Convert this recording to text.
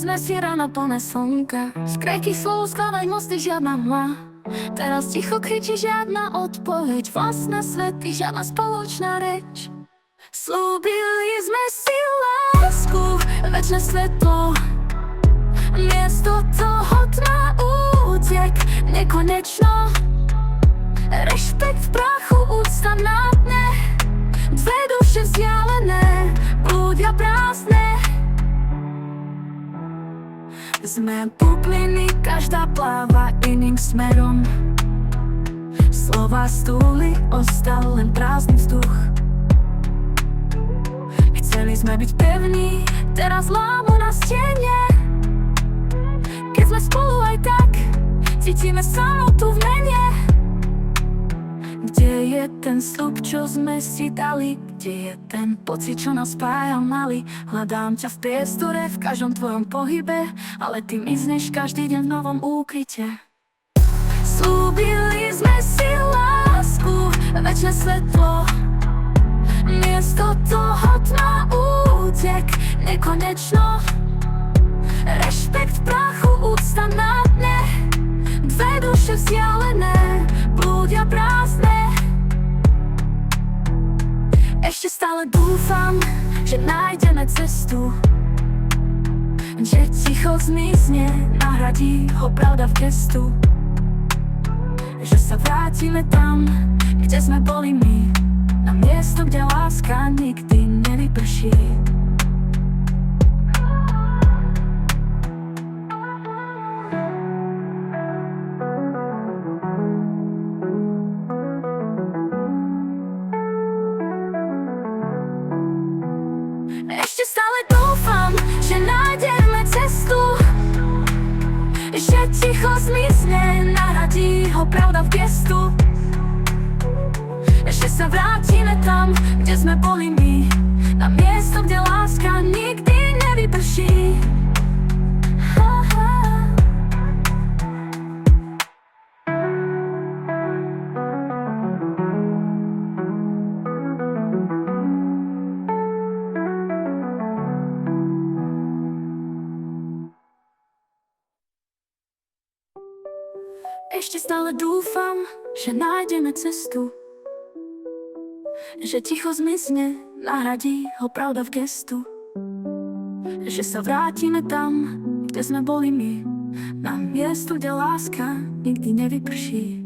sme si ráno plné slnka. Z krehkých slov skladaj mosty, žiadna hmla. Teraz ticho kričí, žiadna odpoveď. Vlastné svety, žiadna spoločná reč. Slúbili sme si lásku, večné svetlo. Miesto toho tma, útek nekonečno. Rešpekt v prachu, úcta na dne. Dve duše vzdialené, blúdia prázdne. Sme bubliny, každá pláva iným smerom. Slova stúli, ostal len prázdny vzduch. Chceli sme byť pevní, teraz lámu na stene. Keď sme spolu aj tak, cítime samotu v mene. Kde je ten sľub, čo sme si dali? Kde je ten pocit, čo nás spájal malý? Hľadám ťa v priestore, v každom tvojom pohybe, ale ty mizneš každý deň v novom úkryte. Slúbili sme si lásku, večné svetlo. Miesto toho tma, útek nekonečno. Rešpekt v prachu, úcta na dne. Dve duše vzdialené, blúdia prázdne. Ešte stále dúfam, že nájdeme cestu, že ticho zmizne, nahradí ho pravda v gestu. Že sa vrátime tam, kde sme boli my, na miesto, kde láska nikdy nevyprší. Ešte stále dúfam, že nájdeme cestu, že ticho zmizne, nahradí ho pravda v gestu. Že sa vrátime tam, kde sme boli my, na miesto, kde láska nikdy nevyprší. Ešte stále dúfam, že nájdeme cestu, že ticho zmizne, nahradí ho pravda v gestu. Že sa vrátime tam, kde sme boli my, na miesto, kde láska nikdy nevyprší.